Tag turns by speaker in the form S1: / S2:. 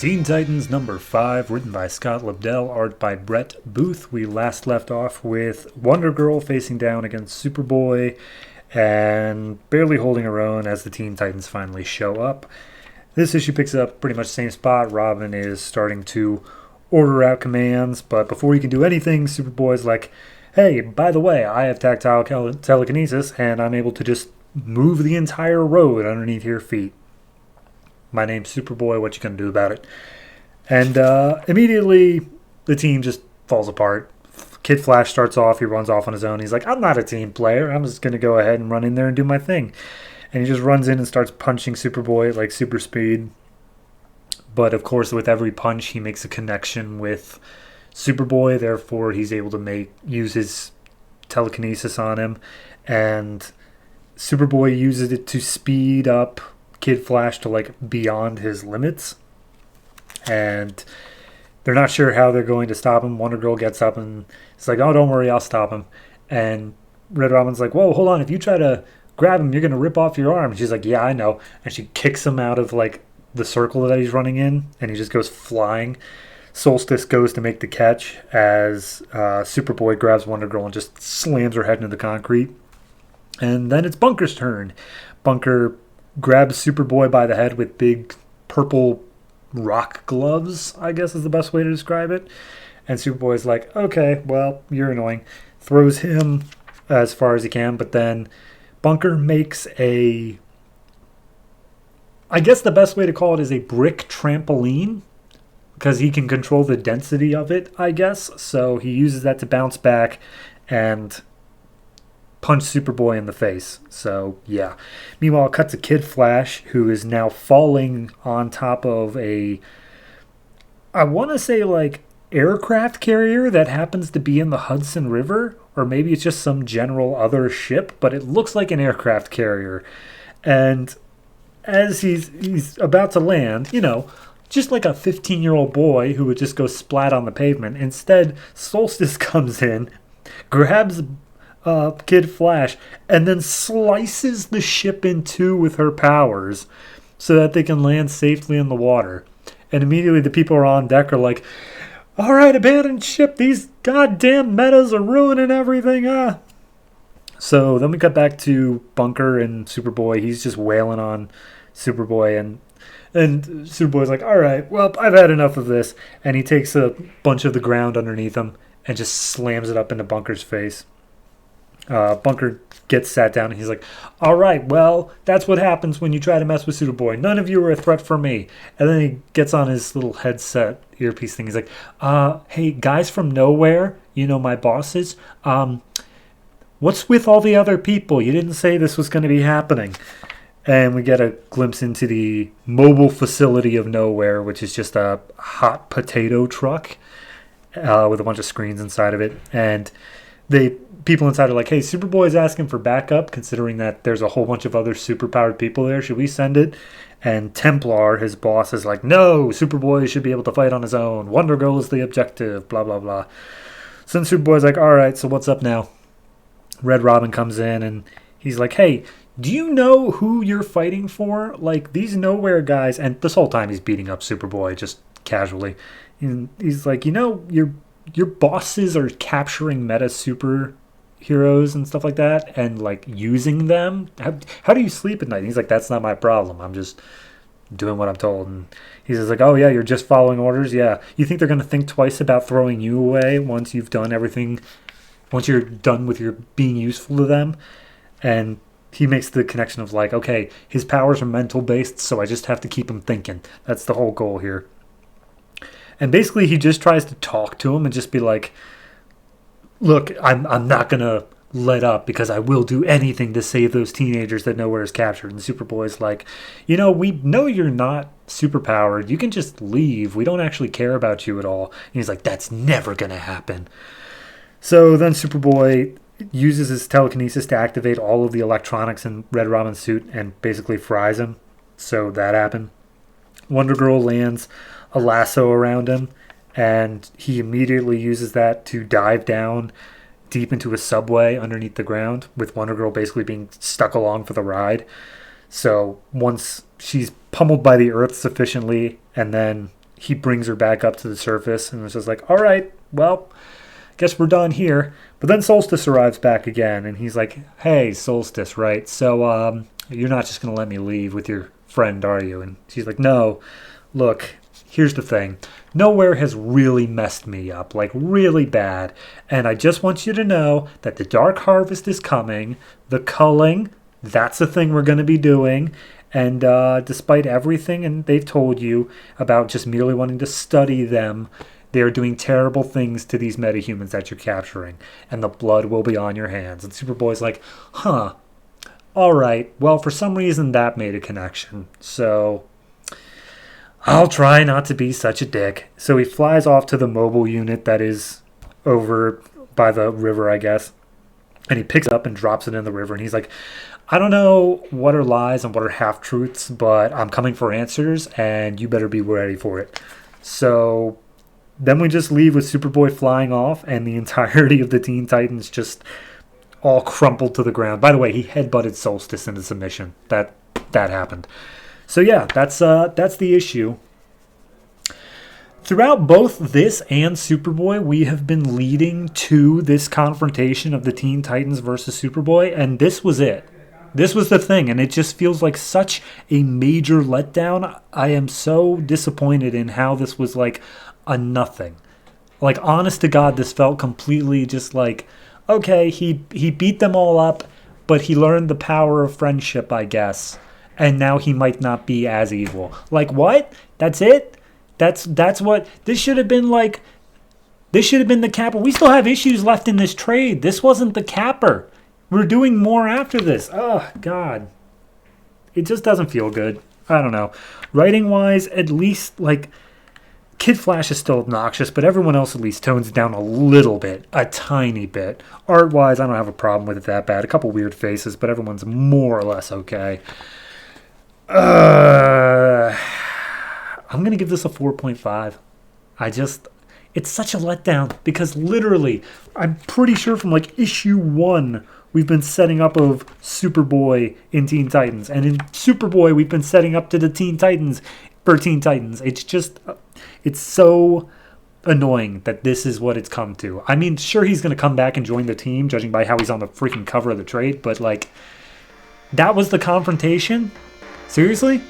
S1: Teen Titans number 5, written by Scott Lobdell, art by Brett Booth. We last left off with Wonder Girl facing down against Superboy and barely holding her own as the Teen Titans finally show up. This issue picks up pretty much the same spot. Robin is starting to order out commands, but before he can do anything, Superboy's like, hey, by the way, I have tactile telekinesis and I'm able to just move the entire road underneath your feet. My name's Superboy, what you gonna do about it? And immediately the team just falls apart. Kid Flash starts off, he runs off on his own. He's like, I'm not a team player, I'm just gonna go ahead and run in there and do my thing. And he just runs in and starts punching Superboy at like super speed. But of course, with every punch, he makes a connection with Superboy, therefore he's able to use his telekinesis on him. And Superboy uses it to speed up Kid Flash to like beyond his limits, and they're not sure how they're going to stop him. Wonder Girl gets up and it's like, oh, don't worry, I'll stop him. And Red Robin's like, whoa, hold on, if you try to grab him, you're gonna rip off your arm. And she's like, yeah, I know. And she kicks him out of like the circle that he's running in, and he just goes flying. Solstice goes to make the catch as Superboy grabs Wonder Girl and just slams her head into the concrete. And then it's Bunker's turn. Bunker grabs Superboy by the head with big purple rock gloves, I guess is the best way to describe it. And Superboy's like, okay, well, you're annoying. Throws him as far as he can, but then Bunker makes I guess the best way to call it is a brick trampoline, because he can control the density of it, I guess. So he uses that to bounce back and punch Superboy in the face. So, yeah. Meanwhile, it cuts to Kid Flash, who is now falling on top of I want to say, like, aircraft carrier that happens to be in the Hudson River. Or maybe it's just some general other ship, but it looks like an aircraft carrier. And as he's about to land, just like a 15-year-old boy who would just go splat on the pavement. Instead, Solstice comes in, grabs Kid Flash, and then slices the ship in two with her powers so that they can land safely in the water. And immediately the people on deck are like, all right, abandon ship, these goddamn metas are ruining everything. So then we cut back to Bunker and Superboy. He's just wailing on Superboy, and Superboy's like, all right, well, I've had enough of this. And he takes a bunch of the ground underneath him and just slams it up into Bunker's face. Bunker gets sat down and he's like, all right, well, that's what happens when you try to mess with Superboy. None of you are a threat for me. And then he gets on his little headset earpiece thing. He's like, hey, guys from nowhere, my bosses, what's with all the other people? You didn't say this was going to be happening. And we get a glimpse into the mobile facility of nowhere, which is just a hot potato truck with a bunch of screens inside of it. And people inside are like, hey, Superboy's asking for backup, considering that there's a whole bunch of other superpowered people there. Should we send it? And Templar, his boss, is like, no, Superboy should be able to fight on his own. Wonder Girl is the objective, blah, blah, blah. So then Superboy's like, all right, so what's up now? Red Robin comes in, and he's like, hey, do you know who you're fighting for? Like, these nowhere guys, and this whole time he's beating up Superboy just casually. And he's like, your bosses are capturing meta superheroes and stuff like that and like using them. How do you sleep at night? And he's like, that's not my problem. I'm just doing what I'm told. And he says like, oh yeah, you're just following orders. Yeah. You think they're going to think twice about throwing you away once you've done everything, once you're done with your being useful to them? And he makes the connection of like, okay, his powers are mental based, so I just have to keep him thinking. That's the whole goal here. And basically he just tries to talk to him and just be like, look, I'm not going to let up because I will do anything to save those teenagers that Nowhere is captured. And Superboy's like, we know you're not superpowered. You can just leave. We don't actually care about you at all. And he's like, that's never going to happen. So then Superboy uses his telekinesis to activate all of the electronics in Red Robin's suit and basically fries him. So that happened. Wonder Girl lands a lasso around him, and he immediately uses that to dive down deep into a subway underneath the ground, with Wonder Girl basically being stuck along for the ride. So once she's pummeled by the earth sufficiently, and then he brings her back up to the surface and it's just like, all right, well, guess we're done here. But then Solstice arrives back again and he's like, hey, Solstice, right? So you're not just going to let me leave with your friend, are you? And she's like, no, look, here's the thing. Nowhere has really messed me up, like really bad. And I just want you to know that the Dark Harvest is coming. The culling, that's the thing we're going to be doing. And despite everything and they've told you about just merely wanting to study them, they're doing terrible things to these metahumans that you're capturing. And the blood will be on your hands. And Superboy's like, huh, all right. Well, for some reason that made a connection. So I'll try not to be such a dick. So he flies off to the mobile unit that is over by the river, I guess. And he picks it up and drops it in the river. And he's like, I don't know what are lies and what are half-truths, but I'm coming for answers, and you better be ready for it. So then we just leave with Superboy flying off, and the entirety of the Teen Titans just all crumpled to the ground. By the way, he headbutted Solstice into submission. That happened. So yeah, that's the issue. Throughout both this and Superboy, we have been leading to this confrontation of the Teen Titans versus Superboy, and this was it. This was the thing, and it just feels like such a major letdown. I am so disappointed in how this was like a nothing. Like, honest to God, this felt completely just like, okay, he beat them all up, but he learned the power of friendship, I guess. And now he might not be as evil. Like, what? That's it? That's what... This should have been like... This should have been the capper. We still have issues left in this trade. This wasn't the capper. We're doing more after this. Oh, God. It just doesn't feel good. I don't know. Writing-wise, at least, like... Kid Flash is still obnoxious, but everyone else at least tones it down a little bit. A tiny bit. Art-wise, I don't have a problem with it that bad. A couple weird faces, but everyone's more or less okay. I'm going to give this a 4.5. It's such a letdown because literally, I'm pretty sure from like issue 1, we've been setting up of Superboy in Teen Titans. And in Superboy, we've been setting up to the Teen Titans for Teen Titans. It's just, it's so annoying that this is what it's come to. I mean, sure, he's going to come back and join the team, judging by how he's on the freaking cover of the trade. But like, that was the confrontation? Seriously?